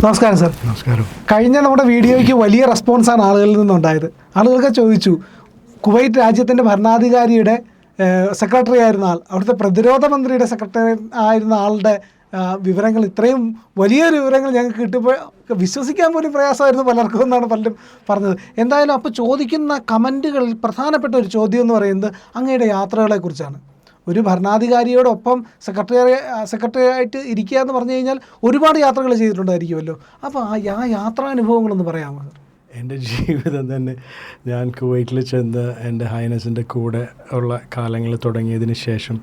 നമസ്കാരം സർ. നമസ്കാരം. കഴിഞ്ഞ നമ്മുടെ വീഡിയോയ്ക്ക് വലിയ റെസ്പോൺസാണ് ആളുകളിൽ നിന്നുണ്ടായത്. ആളുകൾക്ക് ചോദിച്ചു, കുവൈറ്റ് രാജ്യത്തിൻ്റെ ഭരണാധികാരിയുടെ സെക്രട്ടറി ആയിരുന്ന ആൾ, അവിടുത്തെ പ്രതിരോധ മന്ത്രിയുടെ സെക്രട്ടറി ആയിരുന്ന ആളുടെ വിവരങ്ങൾ, ഇത്രയും വലിയൊരു വിവരങ്ങൾ ഞങ്ങൾക്ക് കിട്ടിയപ്പോൾ വിശ്വസിക്കാൻ പോലും പ്രയാസമായിരുന്നു പലർക്കും എന്നാണ് പലരും പറഞ്ഞത്. എന്തായാലും അപ്പോൾ ചോദിക്കുന്ന കമൻറ്റുകളിൽ പ്രധാനപ്പെട്ട ഒരു ചോദ്യം എന്ന് പറയുന്നത് അങ്ങയുടെ യാത്രകളെക്കുറിച്ചാണ്. ഒരു ഭരണാധികാരിയോടൊപ്പം സെക്രട്ടറി ആയിട്ട് ഇരിക്കുക എന്ന് പറഞ്ഞു കഴിഞ്ഞാൽ ഒരുപാട് യാത്രകൾ ചെയ്തിട്ടുണ്ടായിരിക്കുമല്ലോ. അപ്പോൾ ആ യാത്രാനുഭവങ്ങളൊന്ന് പറയാമോ? എൻ്റെ ജീവിതം തന്നെ ഞാൻ കുവൈറ്റിൽ ചെന്ന് എൻ്റെ ഹൈനസിൻ്റെ കൂടെ ഉള്ള കാലങ്ങൾ തുടങ്ങിയതിന് ശേഷം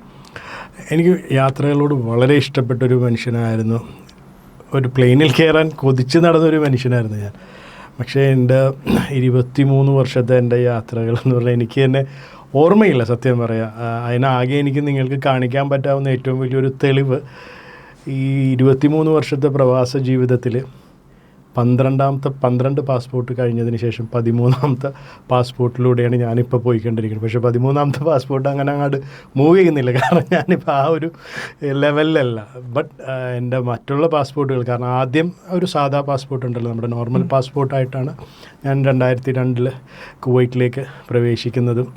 എനിക്ക് യാത്രകളോട് വളരെ ഇഷ്ടപ്പെട്ടൊരു മനുഷ്യനായിരുന്നു. ഒരു പ്ലെയിനിൽ കയറാൻ കൊതിച്ച് നടന്നൊരു മനുഷ്യനായിരുന്നു ഞാൻ. പക്ഷേ എൻ്റെ 23 വർഷത്തെ എൻ്റെ യാത്രകൾ എന്ന് പറഞ്ഞാൽ എനിക്ക് തന്നെ ഓർമ്മയില്ല, സത്യം പറയാം. അതിനാകെ എനിക്ക് നിങ്ങൾക്ക് കാണിക്കാൻ പറ്റാവുന്ന ഏറ്റവും വലിയൊരു തെളിവ് ഈ 23 വർഷത്തെ പ്രവാസ ജീവിതത്തിൽ 12 പാസ്പോർട്ട് കഴിഞ്ഞതിന് ശേഷം 13ാമത്തെ പാസ്പോർട്ടിലൂടെയാണ് ഞാനിപ്പോൾ പോയിക്കൊണ്ടിരിക്കുന്നത്. പക്ഷേ 13ാമത്തെ പാസ്പോർട്ട് അങ്ങനെ അങ്ങോട്ട് മൂവ് ചെയ്യുന്നില്ല, കാരണം ഞാനിപ്പോൾ ആ ഒരു ലെവലിലല്ല. ബട്ട് എൻ്റെ മറ്റുള്ള പാസ്പോർട്ടുകൾ, കാരണം ആദ്യം ഒരു സാധാ പാസ്പോർട്ട് ഉണ്ടല്ലോ, നമ്മുടെ നോർമൽ പാസ്പോർട്ടായിട്ടാണ് ഞാൻ 2002 കുവൈറ്റിലേക്ക് പ്രവേശിക്കുന്നതും.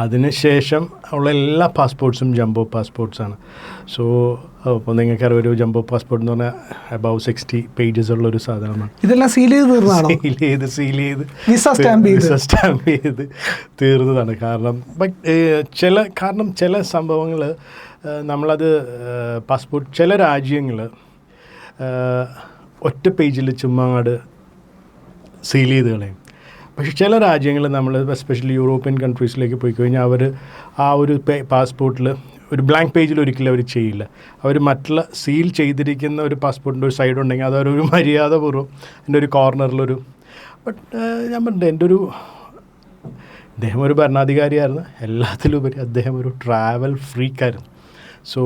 അതിനുശേഷം ഉള്ള എല്ലാ പാസ്പോർട്ട്സും ജംബോ പാസ്പോർട്ട്സാണ്. സോ അപ്പോൾ നിങ്ങൾക്കറിയാം, ഒരു ജംബോ പാസ്പോർട്ട് എന്ന് പറഞ്ഞാൽ അബവ് 60 പേജസ് ഉള്ളൊരു സാധനമാണ്. ഇതെല്ലാം സീൽ ചെയ്ത് വിസ സ്റ്റാമ്പ് ചെയ്ത് തീർന്നതാണ്. കാരണം ചില സംഭവങ്ങൾ നമ്മളത് പാസ്പോർട്ട്, ചില രാജ്യങ്ങൾ ഒറ്റ പേജിൽ ചുമ്മാ അങ്ങോട്ട് സീൽ ചെയ്ത് കളയും. പക്ഷേ ചില രാജ്യങ്ങൾ, നമ്മൾ എസ്പെഷ്യലി യൂറോപ്യൻ കൺട്രീസിലേക്ക് പോയി കഴിഞ്ഞാൽ അവർ ആ ഒരു പാസ്പോർട്ടിൽ ഒരു ബ്ലാങ്ക് പേജിൽ ഒരിക്കലും അവർ ചെയ്യില്ല. അവർ മറ്റുള്ള സീൽ ചെയ്തിരിക്കുന്ന ഒരു പാസ്പോർട്ടിൻ്റെ ഒരു സൈഡ് ഉണ്ടെങ്കിൽ അതൊരു മര്യാദപൂർവ്വം എൻ്റെ ഒരു കോർണറിലൊരു, ബട്ട് ഞാൻ പറഞ്ഞിട്ട് അദ്ദേഹം ഒരു ഭരണാധികാരിയായിരുന്നു. എല്ലാത്തിലുപരി അദ്ദേഹം ഒരു ട്രാവൽ ഫ്രീക്കായിരുന്നു. സോ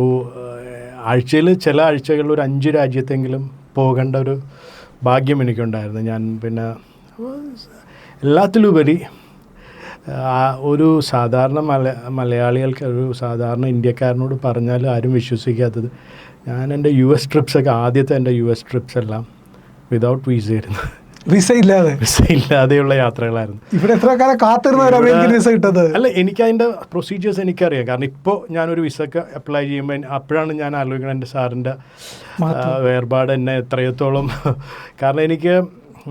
ചില ആഴ്ചകളിൽ ഒരു 5 രാജ്യത്തെങ്കിലും പോകേണ്ട ഒരു ഭാഗ്യം എനിക്കുണ്ടായിരുന്നു. ഞാൻ പിന്നെ എല്ലാത്തിലുപരി ഒരു സാധാരണ മലയാളികൾക്ക്, ഒരു സാധാരണ ഇന്ത്യക്കാരനോട് പറഞ്ഞാൽ ആരും വിശ്വസിക്കാത്തത്, ഞാൻ എൻ്റെ US ട്രിപ്സൊക്കെ, ആദ്യത്തെ എൻ്റെ US ട്രിപ്സ് എല്ലാം വിതൗട്ട് വിസയായിരുന്നു. വിസ ഇല്ലാതെയുള്ള യാത്രകളായിരുന്നു. ഇവിടെ എത്ര കാലം കാത്തിരുന്ന വിസ കിട്ടത്? അല്ല, എനിക്ക് അതിൻ്റെ പ്രൊസീജിയേഴ്സ് എനിക്കറിയാം. കാരണം ഇപ്പോൾ ഞാനൊരു വിസക്ക് അപ്ലൈ ചെയ്യുമ്പോൾ അപ്പോഴാണ് ഞാൻ ആലോചിക്കുന്നത് എൻ്റെ സാറിൻ്റെ വേർപാട് എന്നെ എത്രത്തോളം, കാരണം എനിക്ക്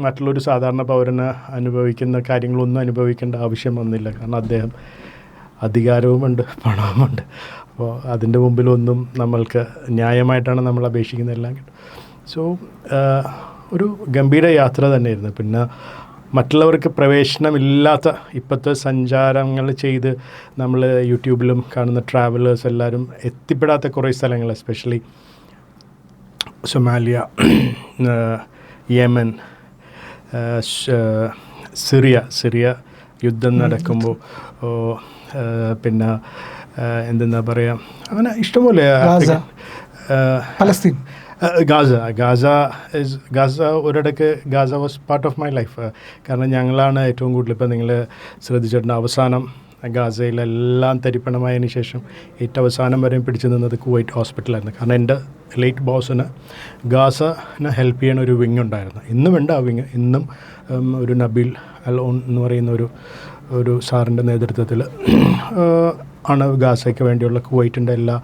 മറ്റുള്ളൊരു സാധാരണ പൗരന് അനുഭവിക്കുന്ന കാര്യങ്ങളൊന്നും അനുഭവിക്കേണ്ട ആവശ്യം വന്നില്ല. കാരണം അദ്ദേഹം അധികാരവുമുണ്ട്, പണവുമുണ്ട്. അപ്പോൾ അതിൻ്റെ മുമ്പിലൊന്നും നമ്മൾക്ക് ന്യായമായിട്ടാണ് നമ്മൾ അപേക്ഷിക്കുന്നത് എല്ലാം കിട്ടും. സോ ഒരു ഗംഭീര യാത്ര തന്നെയായിരുന്നു. പിന്നെ മറ്റുള്ളവർക്ക് പ്രവേശനമില്ലാത്ത ഇപ്പോഴത്തെ സഞ്ചാരങ്ങൾ ചെയ്ത് നമ്മൾ യൂട്യൂബിലും കാണുന്ന ട്രാവലേഴ്സ് എല്ലാവരും എത്തിപ്പെടാത്ത കുറേ സ്ഥലങ്ങൾ, എസ്പെഷ്യലി സൊമാലിയ, യമൻ, സിറിയ യുദ്ധം നടക്കുമ്പോൾ, പിന്നെ എന്തെന്നാ പറയുക, അങ്ങനെ ഇഷ്ടംപോലെ, പലസ്തീൻ, ഗാസ ഒരിടയ്ക്ക് Gaza was part of my life. കാരണം ഞങ്ങളാണ് ഏറ്റവും കൂടുതൽ, ഇപ്പോൾ നിങ്ങൾ ശ്രദ്ധിച്ചിട്ടുണ്ട്, അവസാനം ഗാസയിലെല്ലാം തരിപ്പണമായതിനു ശേഷം ഏറ്റവും അവസാനം വരെയും പിടിച്ചു നിന്നത് കുവൈറ്റ് ഹോസ്പിറ്റലായിരുന്നു. കാരണം എൻ്റെ ലേറ്റ് ബോസിന് ഗാസനെ ഹെൽപ്പ് ചെയ്യണ ഒരു വിങ് ഉണ്ടായിരുന്നു. ഇന്നും ഉണ്ട് ആ വിങ്. ഇന്നും ഒരു നബീൽ അൽ-ഓൺ എന്ന് പറയുന്ന ഒരു സാറിൻ്റെ നേതൃത്വത്തിൽ ആണ് ഗാസയ്ക്ക് വേണ്ടിയുള്ള കുവൈറ്റിൻ്റെ എല്ലാ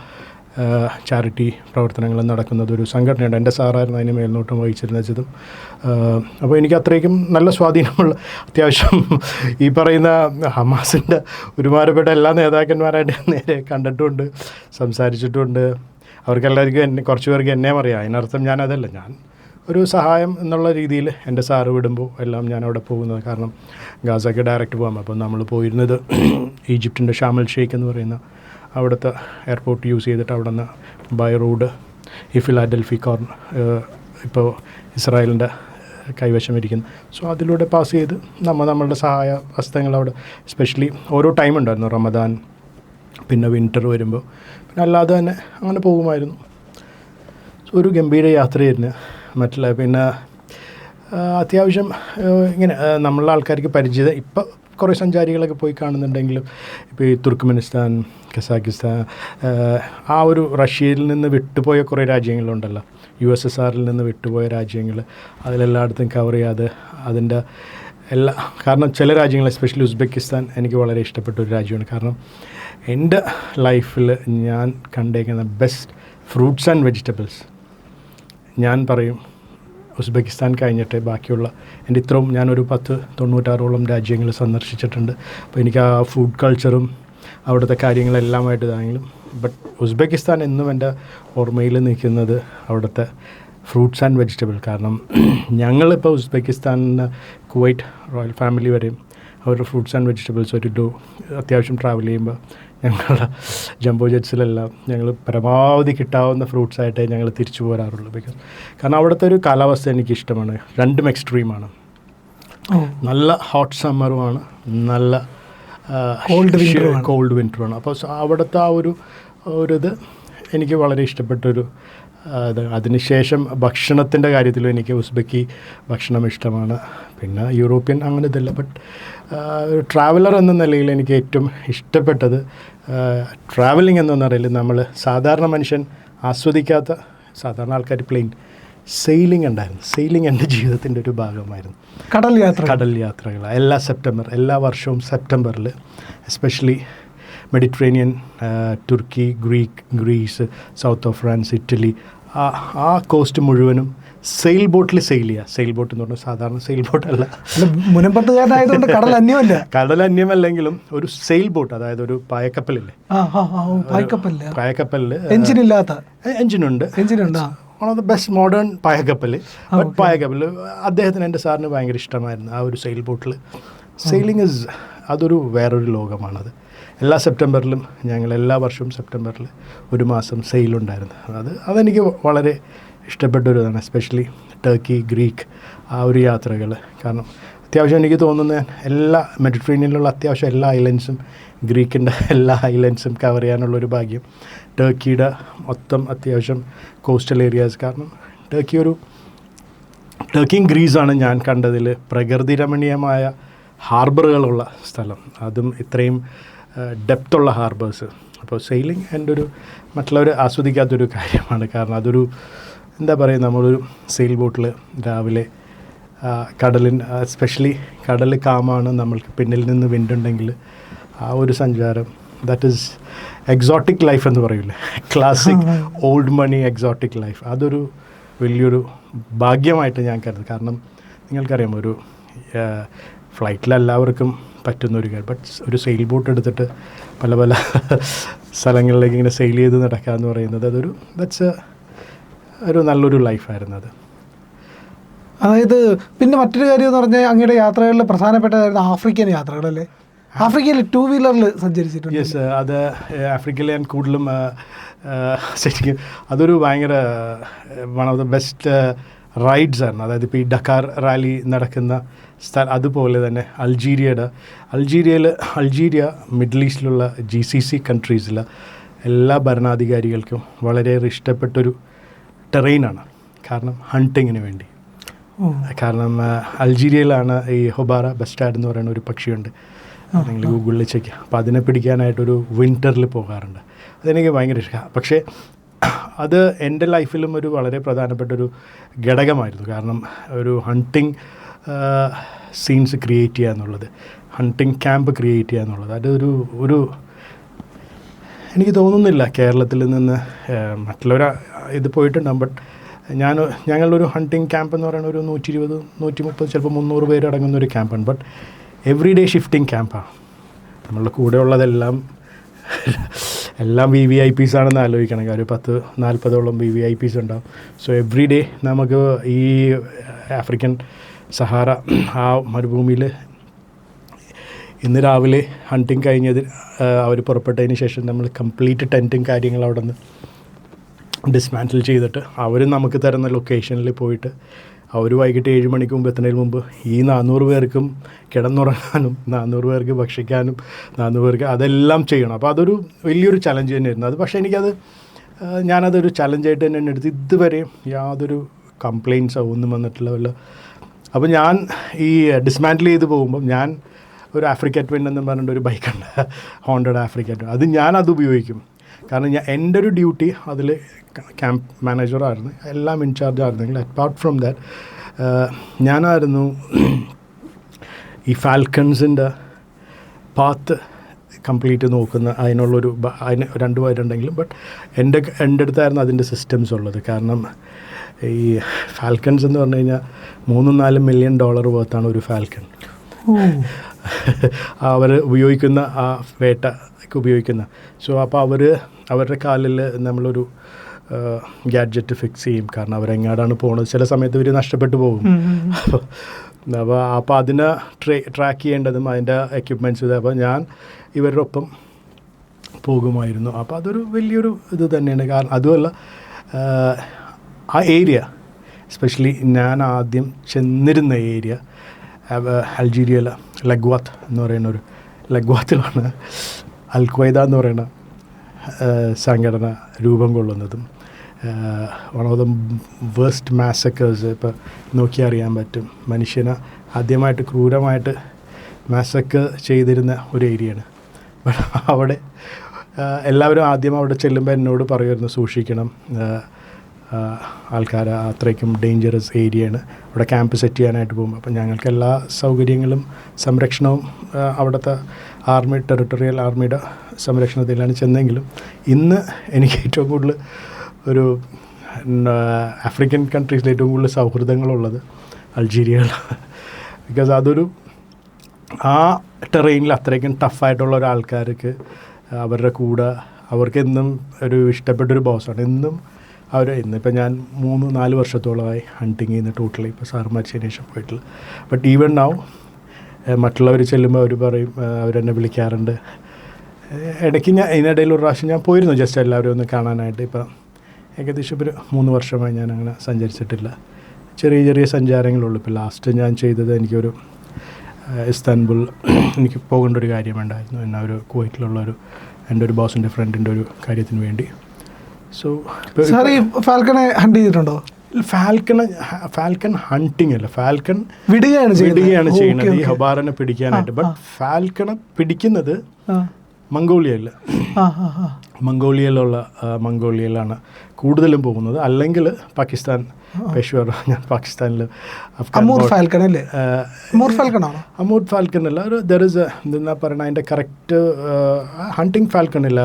ചാരിറ്റി പ്രവർത്തനങ്ങളും നടക്കുന്നത്. ഒരു സംഘടനയുണ്ട്, എൻ്റെ സാറായിരുന്നു അതിന് മേൽനോട്ടം വഹിച്ചിരുന്നതും. അപ്പോൾ എനിക്ക് അത്രയ്ക്കും നല്ല സ്വാധീനമുള്ള, അത്യാവശ്യം ഈ പറയുന്ന ഹമാസിൻ്റെ ഒരുമാതിരിപ്പെട്ട എല്ലാ നേതാക്കന്മാരായിട്ട് നേരെ കണ്ടിട്ടുമുണ്ട്, സംസാരിച്ചിട്ടുമുണ്ട്. അവർക്കെല്ലാവർക്കും കുറച്ച് പേർക്ക് എന്നെയും അറിയാം. അതിനർത്ഥം ഞാനതല്ല, ഞാൻ ഒരു സഹായം എന്നുള്ള രീതിയിൽ എൻ്റെ സാറ് വിടുമ്പോൾ എല്ലാം ഞാൻ അവിടെ പോകുന്നത്. കാരണം ഗാസയ്ക്ക് ഡയറക്റ്റ് പോകാം. അപ്പോൾ നമ്മൾ പോയിരുന്നത് ഈജിപ്തിൻ്റെ ഷാമൽ ഷെയ്ഖ് എന്ന് പറയുന്ന അവിടുത്തെ എയർപോർട്ട് യൂസ് ചെയ്തിട്ട് അവിടെ നിന്ന് ബൈ റോഡ് ഈ ഫിലാഡൽഫി ഇപ്പോൾ ഇസ്രായേലിൻ്റെ കൈവശം ഇരിക്കുന്നു. സോ അതിലൂടെ പാസ് ചെയ്ത് നമ്മളുടെ സഹായ ഹസ്തങ്ങൾ അവിടെ, എസ്പെഷ്യലി ഓരോ ടൈം ഉണ്ടായിരുന്നു, റമദാൻ, പിന്നെ വിൻ്റർ വരുമ്പോൾ, പിന്നെ അല്ലാതെ തന്നെ അങ്ങനെ പോകുമായിരുന്നു. സോ ഒരു ഗംഭീര യാത്രയായിരുന്നു. പിന്നെ അത്യാവശ്യം ഇങ്ങനെ നമ്മളുടെ ആൾക്കാർക്ക് പരിചിതം, ഇപ്പോൾ കുറേ സഞ്ചാരികളൊക്കെ പോയി കാണുന്നുണ്ടെങ്കിലും, ഇപ്പോൾ ഈ തുർക്ക്മെനിസ്ഥാൻ, കസാക്കിസ്ഥാൻ, ആ ഒരു റഷ്യയിൽ നിന്ന് വിട്ടുപോയ കുറേ രാജ്യങ്ങളുണ്ടല്ലോ. USSRൽ നിന്ന് വിട്ടുപോയ രാജ്യങ്ങൾ അതിലെല്ലായിടത്തും കവർ ചെയ്യാതെ അതിൻ്റെ കാരണം ചില രാജ്യങ്ങൾ എസ്പെഷ്യലി ഉസ്ബെക്കിസ്ഥാൻ എനിക്ക് വളരെ ഇഷ്ടപ്പെട്ട ഒരു രാജ്യമാണ്. കാരണം എൻ്റെ ലൈഫിൽ ഞാൻ കണ്ടേക്കുന്ന ബെസ്റ്റ് ഫ്രൂട്ട്സ് ആൻഡ് വെജിറ്റബിൾസ് ഞാൻ പറയും ഉസ്ബെക്കിസ്ഥാൻ കഴിഞ്ഞിട്ട് ബാക്കിയുള്ള എൻ്റെ ഇത്രയും ഞാനൊരു 90-96ഓളം രാജ്യങ്ങൾ സന്ദർശിച്ചിട്ടുണ്ട്. അപ്പോൾ എനിക്ക് ആ ഫുഡ് കൾച്ചറും അവിടുത്തെ കാര്യങ്ങളെല്ലാമായിട്ട് ഇതാണെങ്കിലും ബട്ട് ഉസ്ബെക്കിസ്ഥാൻ എന്നും എൻ്റെ ഓർമ്മയിൽ നിൽക്കുന്നത് അവിടുത്തെ ഫ്രൂട്ട്സ് ആൻഡ് വെജിറ്റബിൾ. കാരണം ഞങ്ങളിപ്പോൾ ഉസ്ബെക്കിസ്ഥാനിന് കുവൈറ്റ് റോയൽ ഫാമിലി വരെയും അവരുടെ ഫ്രൂട്ട്സ് ആൻഡ് വെജിറ്റബിൾസ് അത്യാവശ്യം ട്രാവൽ ചെയ്യുമ്പോൾ ഞങ്ങളുടെ ജംബോ ജെറ്റ്സിലെല്ലാം ഞങ്ങൾ പരമാവധി കിട്ടാവുന്ന ഫ്രൂട്ട്സായിട്ടേ ഞങ്ങൾ തിരിച്ചു പോരാറുള്ളൂ. കാരണം അവിടുത്തെ ഒരു കാലാവസ്ഥ എനിക്കിഷ്ടമാണ്. രണ്ടും എക്സ്ട്രീമാണ്. നല്ല ഹോട്ട് സമ്മറുമാണ്, നല്ല കോൾഡ് വിൻ്ററുമാണ്. അപ്പോൾ അവിടുത്തെ ആ ഒരു ഇത് എനിക്ക് വളരെ ഇഷ്ടപ്പെട്ടൊരു അതിനുശേഷം ഭക്ഷണത്തിൻ്റെ കാര്യത്തിലും എനിക്ക് ഉസ്ബെക്കി ഭക്ഷണം ഇഷ്ടമാണ്. പിന്നെ യൂറോപ്യൻ അങ്ങനെ ഇതല്ല. ബട്ട് ട്രാവലർ എന്ന നിലയിൽ എനിക്ക് ഏറ്റവും ഇഷ്ടപ്പെട്ടത് ട്രാവലിംഗ് എന്ന നിലയിൽ നമ്മൾ സാധാരണ മനുഷ്യൻ ആസ്വദിക്കാത്ത സാധാരണ ആൾക്കാർ പ്ലെയിൻ സെയിലിംഗ് ഉണ്ടായിരുന്നു. സെയിലിംഗ് എൻ്റെ ജീവിതത്തിൻ്റെ ഒരു ഭാഗമായിരുന്നു. കടൽ യാത്രകൾ എല്ലാ വർഷവും സെപ്റ്റംബറിൽ എസ്പെഷ്യലി മെഡിറ്ററേനിയൻ, തുർക്കി, Greece, south of France, Italy, ആ കോസ്റ്റ് മുഴുവനും സെയിൽ ബോട്ടിൽ സെയിൽ ബോട്ട് എന്ന് പറഞ്ഞാൽ സാധാരണ സെയിൽ ബോട്ടല്ല, മുനമ്പത്തുകാരനായതുകൊണ്ട് കടൽ അന്യമല്ലെങ്കിലും ഒരു സെയിൽ ബോട്ട്, അതായത് ഒരു പായക്കപ്പലില്ലേ, പായക്കപ്പലിൽ എഞ്ചിനുണ്ട്, one of the best modern പായക്കപ്പൽ. ബട്ട് പായക്കപ്പൽ അദ്ദേഹത്തിന് എൻ്റെ സാറിന് ഭയങ്കര ഇഷ്ടമായിരുന്നു. ആ ഒരു സെയിൽ ബോട്ടിൽ സെയിലിംഗ് അതൊരു വേറൊരു ലോകമാണത്. എല്ലാ സെപ്റ്റംബറിലും ഞങ്ങൾ എല്ലാ വർഷവും സെപ്റ്റംബറിൽ ഒരു മാസം സെയിലുണ്ടായിരുന്നു. അതെനിക്ക് വളരെ ഇഷ്ടപ്പെട്ടൊരു ഇതാണ്. എസ്പെഷ്യലി ടർക്കി, ഗ്രീക്ക് ആ ഒരു യാത്രകൾ. കാരണം അത്യാവശ്യം എനിക്ക് തോന്നുന്ന മെഡിറ്ററേനിയനിലുള്ള അത്യാവശ്യം എല്ലാ ഐലൻഡ്സും, ഗ്രീക്കിൻ്റെ എല്ലാ ഐലൻഡ്സും കവർ ചെയ്യാനുള്ളൊരു ഭാഗ്യം, ടർക്കിയുടെ മൊത്തം അത്യാവശ്യം കോസ്റ്റൽ ഏരിയാസ്. കാരണം ടർക്കിയും ഗ്രീസാണ് ഞാൻ കണ്ടതിൽ പ്രകൃതി രമണീയമായ ഹാർബറുകളുള്ള സ്ഥലം, അതും ഇത്രയും ഡെപ്തുള്ള ഹാർബേഴ്സ്. അപ്പോൾ സെയിലിംഗ് എൻ്റെ ഒരു മറ്റുള്ളവർ ആസ്വദിക്കാത്തൊരു കാര്യമാണ്. കാരണം അതൊരു എന്താ പറയുക, നമ്മളൊരു സെയിൽ ബോട്ടിൽ രാവിലെ എസ്പെഷ്യലി കടൽ കാമാണ്, നമ്മൾക്ക് പിന്നിൽ നിന്ന് വിൻഡുണ്ടെങ്കിൽ ആ ഒരു സഞ്ചാരം, ദാറ്റ് ഈസ് എക്സോട്ടിക് ലൈഫ് എന്ന് പറയില്ലേ, ക്ലാസിക് ഓൾഡ് മണി എക്സോട്ടിക് ലൈഫ്. അതൊരു വലിയൊരു ഭാഗ്യമായിട്ട് ഞാൻ കരുതുന്നു. കാരണം നിങ്ങൾക്കറിയാം, ഒരു ഫ്ലൈറ്റിൽ എല്ലാവർക്കും പറ്റുന്നൊരു കാര്യം, ബട്ട് ഒരു സെയിൽ ബോട്ട് എടുത്തിട്ട് പല പല സ്ഥലങ്ങളിലേക്ക് ഇങ്ങനെ സെയിൽ ചെയ്ത് നടക്കുക എന്ന് പറയുന്നത് ദാറ്റ്സ് ഒരു നല്ലൊരു ലൈഫായിരുന്നു അത്. അതായത് പിന്നെ മറ്റൊരു കാര്യം എന്ന് പറഞ്ഞാൽ അങ്ങയുടെ യാത്രകളിൽ പ്രധാനപ്പെട്ടതായിരുന്നു ആഫ്രിക്കൻ യാത്രകളല്ലേ? ആഫ്രിക്കയിൽ 2 വീലറിൽ സഞ്ചരിച്ചിട്ടുണ്ട്. യെസ്, അത് ആഫ്രിക്കയിൽ ഞാൻ കൂടുതലും ശരിക്കും അതൊരു ഭയങ്കര one of the best rides ആണ്. അതായത് ഇപ്പോൾ ഈ ഡക്കാർ റാലി നടക്കുന്ന അതുപോലെ തന്നെ അൾജീരിയ മിഡിൽ ഈസ്റ്റിലുള്ള GCC കൺട്രീസിലെ എല്ലാ ഭരണാധികാരികൾക്കും വളരെയേറെ ഇഷ്ടപ്പെട്ടൊരു ടെറൈനാണ്. കാരണം ഹണ്ടിങ്ങിന് വേണ്ടി. കാരണം അൾജീരിയയിലാണ് ഈ ഹൊബാറ ബസ്റ്റാഡ് എന്ന് പറയുന്ന ഒരു പക്ഷിയുണ്ട്, നിങ്ങൾ ഗൂഗിളിൽ ചെക്ക് ചെയ്യാം. അപ്പോൾ അതിനെ പിടിക്കാനായിട്ടൊരു വിൻ്ററിൽ പോകാറുണ്ട്. അതെനിക്ക് ഭയങ്കര ഇഷ്ടമാണ്. പക്ഷേ അത് എൻ്റെ ലൈഫിലും ഒരു വളരെ പ്രധാനപ്പെട്ടൊരു ഘടകമായിരുന്നു. കാരണം ഒരു ഹണ്ടിങ് സീൻസ് ക്രിയേറ്റ് ചെയ്യുക എന്നുള്ളത്, ഹണ്ടിങ് ക്യാമ്പ് ക്രിയേറ്റ് ചെയ്യുക എന്നുള്ളത്, അതൊരു എനിക്ക് തോന്നുന്നില്ല കേരളത്തിൽ നിന്ന് മറ്റുള്ളവർ ഇത് പോയിട്ടുണ്ടാകും. ബട്ട് ഞങ്ങളൊരു ഹണ്ടിങ് ക്യാമ്പ് എന്ന് പറയുന്ന ഒരു 120, 130, ചിലപ്പോൾ 300 പേര് അടങ്ങുന്ന ഒരു ക്യാമ്പാണ്. ബട്ട് എവറി ഡേ ഷിഫ്റ്റിംഗ് ക്യാമ്പാണ്. നമ്മളുടെ കൂടെയുള്ളതെല്ലാം VVIPs ആണെന്ന് ആലോചിക്കണമെങ്കിൽ ഒരു 10-40ഓളം VVIPs ഉണ്ടാവും. സോ എവറി ഡേ നമുക്ക് ഈ ആഫ്രിക്കൻ സഹാറ ആ മരുഭൂമിയിൽ ഇന്ന് രാവിലെ ഹണ്ടിങ് കഴിഞ്ഞത് അവർ പുറപ്പെട്ടതിന് ശേഷം നമ്മൾ കംപ്ലീറ്റ് ടെൻറ്റും കാര്യങ്ങളും അവിടെ നിന്ന് ഡിസ്മാൻറ്റിൽ ചെയ്തിട്ട് അവർ നമുക്ക് തരുന്ന ലൊക്കേഷനിൽ പോയിട്ട് അവർ വൈകിട്ട് 7 മണിക്ക് മുമ്പ് എത്തുന്നതിന് മുമ്പ് ഈ 400 പേർക്കും കിടന്നുറങ്ങാനും 400 പേർക്ക് ഭക്ഷിക്കാനും 400 പേർക്ക് അതെല്ലാം ചെയ്യണം. അപ്പോൾ അതൊരു വലിയൊരു ചലഞ്ച് തന്നെയായിരുന്നു അത്. പക്ഷേ ഞാനതൊരു ചലഞ്ചായിട്ട് തന്നെ എടുത്ത് ഇതുവരെയും യാതൊരു കംപ്ലയിൻസോ ഒന്നും വന്നിട്ടില്ല. അപ്പോൾ ഞാൻ ഈ ഡിസ്മാൻറ്റിൽ ചെയ്ത് പോകുമ്പം ഞാൻ ഒരു ആഫ്രിക്ക ട്വിൻ എന്ന് പറഞ്ഞിട്ട് ഒരു ബൈക്കുണ്ട്, ഹോണ്ടഡ് ആഫ്രിക്ക ട്വിൻ. ഞാനത് ഉപയോഗിക്കും. കാരണം എൻ്റെ ഒരു ഡ്യൂട്ടി അതിൽ ക്യാമ്പ് മാനേജറായിരുന്നു, എല്ലാം ഇൻചാർജ് ആയിരുന്നെങ്കിൽ അപ്പാർട്ട് ഫ്രം ദാറ്റ് ഞാനായിരുന്നു ഈ ഫാൽക്കൺസിൻ്റെ പാത്ത് കംപ്ലീറ്റ് നോക്കുന്ന അതിനുള്ളൊരു അതിന് 2 പേരുണ്ടെങ്കിലും ബട്ട് എൻ്റെ അടുത്തായിരുന്നു അതിൻ്റെ സിസ്റ്റംസ് ഉള്ളത്. കാരണം ഈ ഫാൽക്കൺസ് എന്ന് പറഞ്ഞു കഴിഞ്ഞാൽ $3-4 മില്യൺ വർത്താണ് ഒരു ഫാൽക്കൺ. അവർ ഉപയോഗിക്കുന്ന ആ വേട്ടയ്ക്ക് ഉപയോഗിക്കുന്ന. സോ അപ്പോൾ അവരുടെ കാലിൽ നമ്മളൊരു ഗാഡ്ജറ്റ് ഫിക്സ് ചെയ്യും, കാരണം അവരെങ്ങാടാണ് പോകുന്നത്. ചില സമയത്ത് ഇവർ നഷ്ടപ്പെട്ടു പോകും. അപ്പോൾ അതിനെ ട്രാക്ക് ചെയ്യേണ്ടതും അതിൻ്റെ എക്യുപ്മെൻറ്റ്സ്. അപ്പോൾ ഞാൻ ഇവരുടെ ഒപ്പം പോകുമായിരുന്നു. അപ്പോൾ അതൊരു വലിയൊരു ഇത് തന്നെയാണ്. കാരണം അതുമല്ല ആ ഏരിയ, എസ്പെഷ്യലി ഞാൻ ആദ്യം ചെന്നിരുന്ന ഏരിയ അൾജീരിയയിലെ ലഗ്വാത്ത് എന്ന് പറയുന്ന ഒരു ലഗ്വാത്തിലാണ് അൽ ഖ്വയ്ദ എന്ന് പറയുന്ന സംഘടന രൂപം കൊള്ളുന്നതും. വൺ ഓഫ് ദ വേസ്റ്റ് മാസക്കേഴ്സ് ഇപ്പോൾ നോക്കിയാൽ അറിയാൻ പറ്റും. മനുഷ്യനെ ആദ്യമായിട്ട് ക്രൂരമായിട്ട് മാസക്കർ ചെയ്തിരുന്ന ഒരു ഏരിയയാണ്. അവിടെ എല്ലാവരും ആദ്യം അവിടെ ചെല്ലുമ്പോൾ എന്നോട് പറയുമായിരുന്നു സൂക്ഷിക്കണം, ആൾക്കാർ അത്രയ്ക്കും ഡേഞ്ചറസ് ഏരിയയാണ്, അവിടെ ക്യാമ്പ് സെറ്റ് ചെയ്യാനായിട്ട് പോകും. അപ്പം ഞങ്ങൾക്ക് എല്ലാ സൗകര്യങ്ങളും സംരക്ഷണവും അവിടുത്തെ ആർമി, ടെറിട്ടറിയൽ ആർമിയുടെ സംരക്ഷണത്തിലാണ് ചെന്നെങ്കിലും ഇന്ന് എനിക്ക് ഏറ്റവും കൂടുതൽ ഒരു ആഫ്രിക്കൻ കൺട്രീസിൽ ഏറ്റവും കൂടുതൽ സൗഹൃദങ്ങളുള്ളത് അൾജീരിയയിലാണ്. ബിക്കോസ് അതൊരു ആ ടെറൈനിൽ അത്രയ്ക്കും ടഫായിട്ടുള്ള ഒരാൾക്കാർക്ക് അവരുടെ കൂടെ അവർക്ക് എന്നും ഒരു ഇഷ്ടപ്പെട്ടൊരു ബോസാണ്. എന്നും അവർ ഇന്നിപ്പോൾ ഞാൻ 3-4 വർഷത്തോളമായി ഹണ്ടിങ് ചെയ്യുന്ന ടോട്ടലി. ഇപ്പോൾ സാർ മരിച്ചതിന് ശേഷം പോയിട്ടില്ല. ബട്ട് ഈവൻ നൗ മറ്റുള്ളവർ ചെല്ലുമ്പോൾ അവർ പറയും, അവരെന്നെ വിളിക്കാറുണ്ട്. ഇടയ്ക്ക് ഞാൻ ഇതിനിടയിൽ ഒരു പ്രാവശ്യം ഞാൻ പോയിരുന്നു ജസ്റ്റ് എല്ലാവരും ഒന്ന് കാണാനായിട്ട്. ഇപ്പം ഏകദേശം ഒരു 3 വർഷമായി ഞാൻ അങ്ങനെ സഞ്ചരിച്ചിട്ടില്ല. ചെറിയ ചെറിയ സഞ്ചാരങ്ങളുള്ളൂ. ഇപ്പോൾ ലാസ്റ്റ് ഞാൻ ചെയ്തത് എനിക്കൊരു ഇസ്താൻബുൾ എനിക്ക് പോകേണ്ട ഒരു കാര്യമുണ്ടായിരുന്നു. എന്നാൽ ഒരു കുവൈറ്റിലുള്ളൊരു എൻ്റെ ഒരു ബോസിൻ്റെ ഫ്രണ്ടിൻ്റെ ഒരു കാര്യത്തിന് വേണ്ടി. സോ സാർ ഈ ഫാൽക്കണെ ഹണ്ട് ചെയ്തിട്ടുണ്ടോ? ഫാൽക്കൺ ഹണ്ടിങ് അല്ല, ഫാൽക്കൺ വിടുകയാണ് ചെയ്യുന്നത് ഈ ഹൊബാറിനെ പിടിക്കാനായിട്ട്. ബട്ട് ഫാൽക്കണെ പിടിക്കുന്നത് മംഗോളിയയിൽ, മംഗോളിയയിലാണ് കൂടുതലും പോകുന്നത്. അല്ലെങ്കിൽ പാകിസ്ഥാൻ, പേഷ്വർ. ഞാൻ പാകിസ്ഥാനിൽ അമൂർ ഫാൽക്കൺ അല്ലേ? അമൂർ ഫാൽക്കൺ അല്ല, ഒരു ദർ ഇസ് എന്താ പറയുക അതിൻ്റെ കറക്റ്റ് ഹണ്ടിങ് ഫാൽക്കൺ ഇല്ല.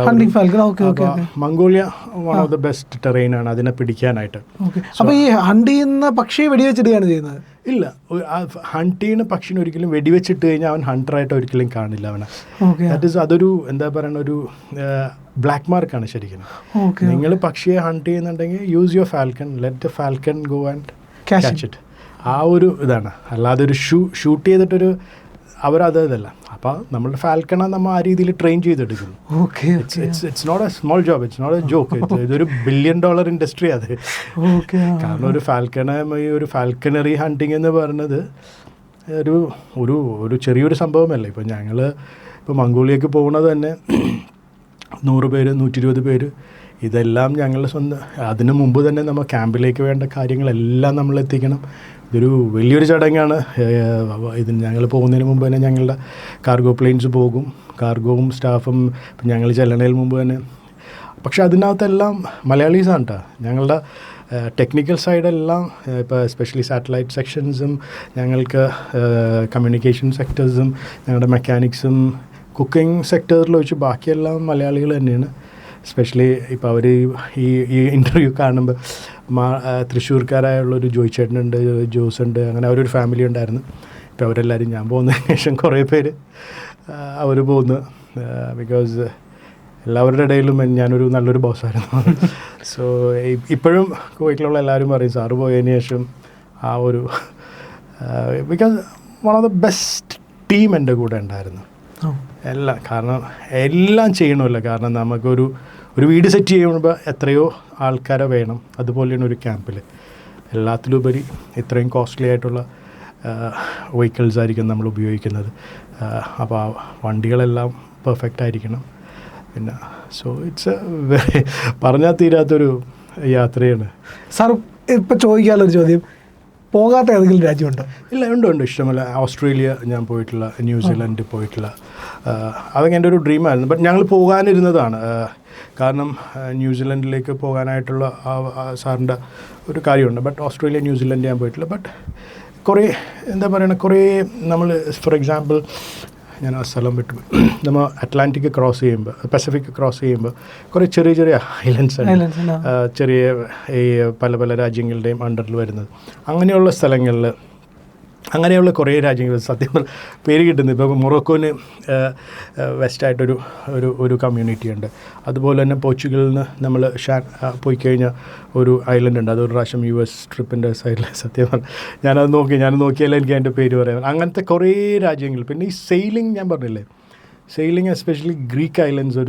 Mongolia one of the best terrain ആണ് അതിനെ പിടിക്കാനായിട്ട്. അപ്പോൾ ഈ ഹണ്ട് ചെയ്യുന്ന പക്ഷിയെ വെടിവെച്ചിടുകയാണ് ചെയ്യുന്നത്? ഇല്ല, ഹണ്ട് ചെയ്യുന്ന പക്ഷിനെ ഒരിക്കലും വെടിവെച്ചിട്ട് കഴിഞ്ഞാൽ അവൻ ഹണ്ടറായിട്ട് ഒരിക്കലും കാണില്ല അവനെ. ദാറ്റ് ഈസ് അതൊരു എന്താ പറയുക ഒരു ബ്ലാക്ക് മാർക്കാണ് ശരിക്കും. നിങ്ങൾ പക്ഷിയെ ഹണ്ട് ചെയ്യുന്നുണ്ടെങ്കിൽ use your falcon, let the falcon go and catch it. ആ ഒരു ഇതാണ്. അല്ലാതെ ഒരു ഷൂട്ട് ചെയ്തിട്ടൊരു അവരതല്ല. അപ്പോൾ നമ്മളുടെ ഫാൽക്കണ നമ്മൾ ആ രീതിയിൽ ട്രെയിൻ ചെയ്തെടുക്കുന്നു. It's not a small job, it's not a joke. ഇതൊരു $1 ബില്യൺ ഇൻഡസ്ട്രി അത്. കാരണം ഒരു ഒരു ഫാൽക്കണറി ഹണ്ടിങ് എന്ന് പറയുന്നത് ഒരു ചെറിയൊരു സംഭവമല്ല. ഇപ്പോൾ ഞങ്ങൾ ഇപ്പോൾ മംഗോളിയക്ക് പോകുന്നത് തന്നെ 100 പേര് 120 പേര്, ഇതെല്ലാം ഞങ്ങൾ സ്വന്തം. അതിനു മുമ്പ് തന്നെ നമ്മൾ ക്യാമ്പിലേക്ക് വേണ്ട കാര്യങ്ങളെല്ലാം നമ്മൾ എത്തിക്കണം. ഇതൊരു വലിയൊരു ചടങ്ങാണ്. ഇത് ഞങ്ങൾ പോകുന്നതിന് മുമ്പ് തന്നെ ഞങ്ങളുടെ കാർഗോ പ്ലെയിൻസ് പോകും, കാർഗോവും സ്റ്റാഫും ഞങ്ങൾ ചെല്ലണതിന് മുമ്പ് തന്നെ. പക്ഷെ അതിനകത്തെല്ലാം മലയാളീസാണ് കേട്ടോ. ഞങ്ങളുടെ ടെക്നിക്കൽ സൈഡെല്ലാം ഇപ്പോൾ എസ്പെഷ്യലി സാറ്റലൈറ്റ് സെക്ഷൻസും ഞങ്ങൾക്ക് കമ്മ്യൂണിക്കേഷൻ സെക്ടേഴ്സും ഞങ്ങളുടെ മെക്കാനിക്സും കുക്കിംഗ് സെക്ടറിൽ വെച്ച് ബാക്കിയെല്ലാം മലയാളികൾ തന്നെയാണ്. എസ്പെഷ്യലി ഇപ്പോൾ അവർ ഈ ഇൻ്റർവ്യൂ കാണുമ്പോൾ തൃശ്ശൂർക്കാരായുള്ളൊരു ജോയ് ചേട്ടനുണ്ട്, ജോസ് ഉണ്ട്, അങ്ങനെ അവരൊരു ഫാമിലി ഉണ്ടായിരുന്നു. ഇപ്പോൾ അവരെല്ലാവരും ഞാൻ പോകുന്നതിന് ശേഷം കുറേ പേര് അവർ പോകുന്നു. ബിക്കോസ് എല്ലാവരുടെ ഇടയിലും ഞാനൊരു നല്ലൊരു ബോസായിരുന്നു. സോ ഇപ്പോഴും കുവൈറ്റിലുള്ള എല്ലാവരും പറയും സാറ് പോയതിന് ശേഷം ആ ഒരു because one of the best team എൻ്റെ കൂടെ ഉണ്ടായിരുന്നു. കാരണം എല്ലാം ചെയ്യണമല്ലോ. കാരണം നമുക്കൊരു വീട് സെറ്റ് ചെയ്യുമ്പോൾ എത്രയോ ആൾക്കാരെ വേണം. അതുപോലെയാണ് ഒരു ക്യാമ്പിൽ എല്ലാത്തിലുപരി ഇത്രയും കോസ്റ്റ്ലി ആയിട്ടുള്ള വെഹിക്കിൾസ് ആയിരിക്കും നമ്മൾ ഉപയോഗിക്കുന്നത്. അപ്പോൾ ആ വണ്ടികളെല്ലാം പെർഫെക്റ്റ് ആയിരിക്കണം. പിന്നെ സോ ഇറ്റ്സ് വെരി പറഞ്ഞാൽ തീരാത്തൊരു യാത്രയാണ്. സാർ ഇപ്പം ചോദിക്കാനുള്ളൊരു ചോദ്യം, പോകാത്ത ഏതെങ്കിലും രാജ്യമുണ്ടോ? ഇല്ല, ഉണ്ട് ഇഷ്ടമല്ല. ഓസ്ട്രേലിയ ഞാൻ പോയിട്ടില്ല, ന്യൂസിലൻഡ് പോയിട്ടില്ല. അതൊക്കെ എൻ്റെ ഒരു ഡ്രീമായിരുന്നു. ബട്ട് ഞങ്ങൾ പോകാനിരുന്നതാണ്. കാരണം ന്യൂസിലൻഡിലേക്ക് പോകാനായിട്ടുള്ള സാറിൻ്റെ ഒരു കാര്യമുണ്ട്. ബട്ട് ഓസ്ട്രേലിയ, ന്യൂസിലൻഡ് ഞാൻ പോയിട്ടില്ല. ബട്ട് കുറേ എന്താ പറയുക, കുറേ നമ്മൾ ഫോർ എക്സാമ്പിൾ ഞാൻ ആ സ്ഥലം വിട്ടു, നമ്മൾ അറ്റ്ലാന്റിക് ക്രോസ് ചെയ്യുമ്പോൾ, പസഫിക് ക്രോസ് ചെയ്യുമ്പോൾ കുറേ ചെറിയ ചെറിയ ഐലൻഡ്സ് ഉണ്ട്, ചെറിയ ഈ പല പല രാജ്യങ്ങളുടെയും അണ്ടറിൽ വരുന്നത്. അങ്ങനെയുള്ള സ്ഥലങ്ങളിൽ, അങ്ങനെയുള്ള കുറേ രാജ്യങ്ങൾ സത്യം പേര് കിട്ടുന്നത്. ഇപ്പോൾ മൊറോക്കോന് വെസ്റ്റായിട്ടൊരു ഒരു കമ്മ്യൂണിറ്റി ഉണ്ട്. അതുപോലെ തന്നെ പോർച്ചുഗലിൽ നിന്ന് നമ്മൾ പോയി കഴിഞ്ഞാൽ ഒരു ഐലൻഡ് ഉണ്ട്. അതൊരു പ്രാവശ്യം US ട്രിപ്പിൻ്റെ സൈഡിൽ സത്യം ഞാനത് നോക്കിയാലേ എനിക്ക് അതിൻ്റെ പേര് പറയാം. അങ്ങനത്തെ കുറേ രാജ്യങ്ങൾ. പിന്നെ ഈ സെയിലിംഗ് ഞാൻ പറഞ്ഞില്ലേ, സെയിലിംഗ് എസ്പെഷ്യലി ഗ്രീക്ക് ഐലൻഡ്സ്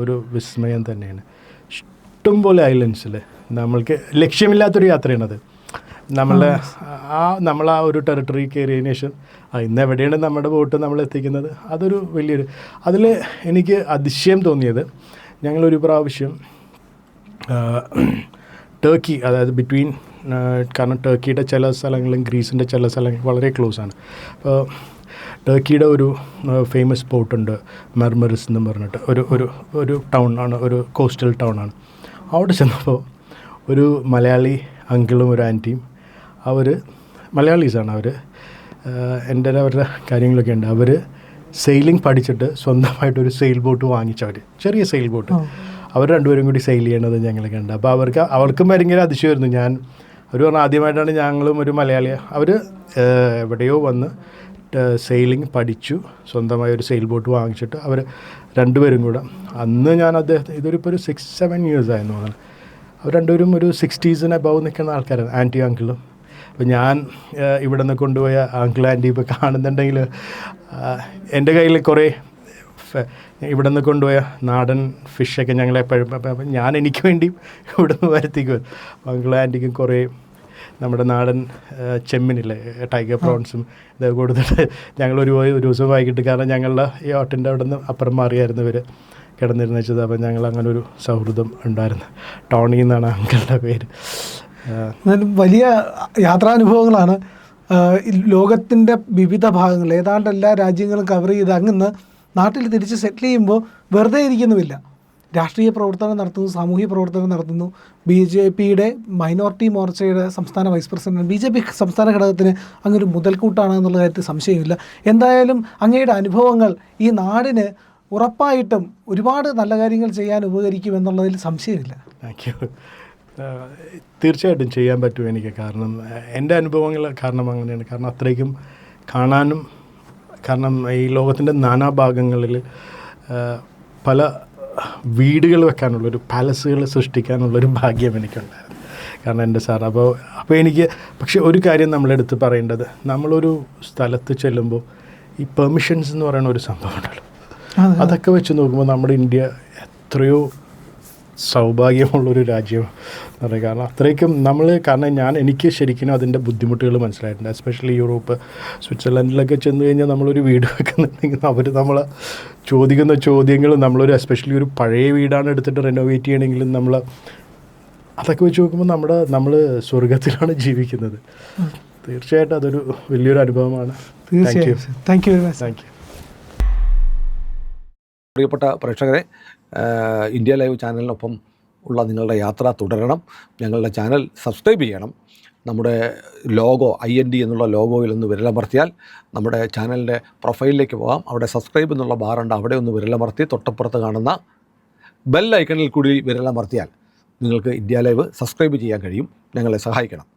ഒരു വിസ്മയം തന്നെയാണ്. ഇഷ്ടംപോലെ ഐലൻഡ്സിൽ നമ്മൾക്ക് ലക്ഷ്യമില്ലാത്തൊരു യാത്രയാണത്. നമ്മൾ ആ ഒരു ടെറിട്ടറി കയറിയതിന് ശേഷം ഇന്ന് എവിടെയാണ് നമ്മുടെ ബോട്ട് നമ്മൾ എത്തിക്കുന്നത്, അതൊരു വലിയൊരു, അതിൽ എനിക്ക് അതിശയം തോന്നിയത്, ഞങ്ങളൊരു പ്രാവശ്യം ടർക്കി, അതായത് ബിറ്റ്വീൻ, കാരണം ടർക്കിയുടെ ചില സ്ഥലങ്ങളും ഗ്രീസിൻ്റെ ചില സ്ഥലങ്ങളും വളരെ ക്ലോസ് ആണ്. അപ്പോൾ ടർക്കിയുടെ ഒരു ഫേമസ് പോർട്ടുണ്ട് മെർമറിസ് എന്ന് പറഞ്ഞിട്ട് ഒരു ടൗൺ ആണ്, ഒരു കോസ്റ്റൽ ടൗൺ ആണ്. അവിടെ ചെന്നപ്പോൾ ഒരു മലയാളി അങ്കിളും ഒരു ആൻറ്റിയും, അവർ മലയാളീസാണ്. അവർ എൻ്റെ അവരുടെ കാര്യങ്ങളൊക്കെ ഉണ്ട്. അവർ സെയിലിംഗ് പഠിച്ചിട്ട് സ്വന്തമായിട്ടൊരു സെയിൽ ബോട്ട് വാങ്ങിച്ചവർ, ചെറിയ സെയിൽ ബോട്ട്. അവർ രണ്ടുപേരും കൂടി സെയിൽ ചെയ്യണത് ഞങ്ങൾ കണ്ടു. അപ്പോൾ അവർക്കും ഭയങ്കര അതിശയമായിരുന്നു. അവർ പറഞ്ഞാൽ ആദ്യമായിട്ടാണ് ഞങ്ങളും ഒരു മലയാളി, അവർ എവിടെയോ വന്ന് സെയിലിംഗ് പഠിച്ചു, സ്വന്തമായി ഒരു സെയിൽ ബോട്ട് വാങ്ങിച്ചിട്ട് അവർ രണ്ടുപേരും കൂടെ, അന്ന് ഞാൻ അദ്ദേഹത്തെ, ഇതൊരിപ്പോൾ ഒരു 6-7 years ആയിരുന്നു തോന്നുന്നു, അവർ രണ്ടുപേരും ഒരു 60s above നിൽക്കുന്ന ആൾക്കാരാണ്, ആൻറ്റി അങ്കിളും. അപ്പോൾ ഞാൻ ഇവിടെ നിന്ന് കൊണ്ടുപോയ അങ്കിൾ ആൻറ്റി ഇപ്പോൾ കാണുന്നുണ്ടെങ്കിൽ എൻ്റെ കയ്യിൽ കുറേ ഇവിടെ നിന്ന് കൊണ്ടുപോയ നാടൻ ഫിഷൊക്കെ ഞങ്ങളെപ്പോഴും ഞാൻ എനിക്ക് വേണ്ടിയും ഇവിടെ നിന്ന് വരുത്തിക്കും. അങ്കിൾ ആൻറ്റിക്കും കുറേ നമ്മുടെ നാടൻ ചെമ്മിനില്ലേ, ടൈഗർ പ്രോൺസും ഇതൊക്കെ കൊടുത്തിട്ട് ഞങ്ങളൊരു ദിവസം വൈകിട്ട്, കാരണം ഞങ്ങളുടെ ഈ ഓട്ടിൻ്റെ അവിടെ നിന്ന് അപ്പുറം മാറിയായിരുന്നു ഇവർ കിടന്നിരുന്നു വെച്ചത്. അപ്പം ഞങ്ങൾ അങ്ങനെ ഒരു സൗഹൃദം ഉണ്ടായിരുന്നു. ടോണി എന്നാണ് അങ്കിളുടെ പേര്. വലിയ യാത്രാനുഭവങ്ങളാണ്. ലോകത്തിൻ്റെ വിവിധ ഭാഗങ്ങൾ, ഏതാണ്ട് എല്ലാ രാജ്യങ്ങളും കവർ ചെയ്ത് അങ്ങ് നാട്ടിൽ തിരിച്ച് സെറ്റിൽ ചെയ്യുമ്പോൾ വെറുതെ ഇരിക്കുന്നുമില്ല. രാഷ്ട്രീയ പ്രവർത്തനം നടത്തുന്നു, സാമൂഹിക പ്രവർത്തനം നടത്തുന്നു. BJPയുടെ മൈനോറിറ്റി മോർച്ചയുടെ സംസ്ഥാന വൈസ് പ്രസിഡന്റ്, BJP സംസ്ഥാന ഘടകത്തിന് അങ്ങൊരു മുതൽക്കൂട്ടാണ് എന്നുള്ള കാര്യത്തിൽ സംശയമില്ല. എന്തായാലും അങ്ങയുടെ അനുഭവങ്ങൾ ഈ നാടിന് ഉറപ്പായിട്ടും ഒരുപാട് നല്ല കാര്യങ്ങൾ ചെയ്യാൻ ഉപകരിക്കുമെന്നുള്ളതിൽ സംശയമില്ല. Thank you. തീർച്ചയായിട്ടും ചെയ്യാൻ പറ്റും എനിക്ക്. കാരണം എൻ്റെ അനുഭവങ്ങൾ കാരണം അങ്ങനെയാണ്. കാരണം അത്രയ്ക്കും കാണാനും, കാരണം ഈ ലോകത്തിൻ്റെ നാനാഭാഗങ്ങളിൽ പല വീടുകൾ വെക്കാനുള്ളൊരു, പാലസുകൾ സൃഷ്ടിക്കാനുള്ളൊരു ഭാഗ്യം എനിക്കുണ്ടായിരുന്നു. കാരണം എൻ്റെ സാർ അപ്പോൾ എനിക്ക്, പക്ഷേ ഒരു കാര്യം നമ്മളെടുത്ത് പറയേണ്ടത്, നമ്മളൊരു സ്ഥലത്ത് ചെല്ലുമ്പോൾ ഈ പെർമിഷൻസ് എന്ന് പറയുന്ന ഒരു സംഭവം ഉണ്ടല്ലോ, അതൊക്കെ വെച്ച് നോക്കുമ്പോൾ നമ്മുടെ ഇന്ത്യ എത്രയോ സൗഭാഗ്യമുള്ളൊരു രാജ്യം എന്ന് പറയുക. കാരണം അത്രയ്ക്കും കാരണം എനിക്ക് ശരിക്കും അതിൻ്റെ ബുദ്ധിമുട്ടുകൾ മനസ്സിലായിട്ടുണ്ട്. എസ്പെഷ്യലി യൂറോപ്പ്, സ്വിറ്റ്സർലൻഡിലൊക്കെ ചെന്ന് കഴിഞ്ഞാൽ നമ്മളൊരു വീട് വെക്കുന്നുണ്ടെങ്കിൽ അവർ നമ്മളെ ചോദിക്കുന്ന ചോദ്യങ്ങൾ, നമ്മളൊരു എസ്പെഷ്യലി ഒരു പഴയ വീടാണ് എടുത്തിട്ട് റെനോവേറ്റ് ചെയ്യണമെങ്കിലും അതൊക്കെ വെച്ച് നോക്കുമ്പോൾ നമ്മൾ സ്വർഗത്തിലാണ് ജീവിക്കുന്നത്. തീർച്ചയായിട്ടും അതൊരു വലിയൊരു അനുഭവമാണ്. Thank you very much. Thank you. പ്രിയപ്പെട്ട പ്രേക്ഷകരെ, ഇന്ത്യ ലൈവ് ചാനലിനൊപ്പം ഉള്ള നിങ്ങളുടെ യാത്ര തുടരണം. ഞങ്ങളുടെ ചാനൽ സബ്സ്ക്രൈബ് ചെയ്യണം. നമ്മുടെ ലോഗോ IND എന്നുള്ള ലോഗോയിൽ ഒന്ന് വിരലമർത്തിയാൽ നമ്മുടെ ചാനലിൻ്റെ പ്രൊഫൈലിലേക്ക് പോകാം. അവിടെ സബ്സ്ക്രൈബ് എന്നുള്ള ബാറുണ്ട്, അവിടെ ഒന്ന് വിരലമർത്തി തൊട്ടപ്പുറത്ത് കാണുന്ന ബെൽ ഐക്കണിൽ കൂടി വിരലമർത്തിയാൽ നിങ്ങൾക്ക് ഇന്ത്യ ലൈവ് സബ്സ്ക്രൈബ് ചെയ്യാൻ കഴിയും. ഞങ്ങളെ സഹായിക്കണം.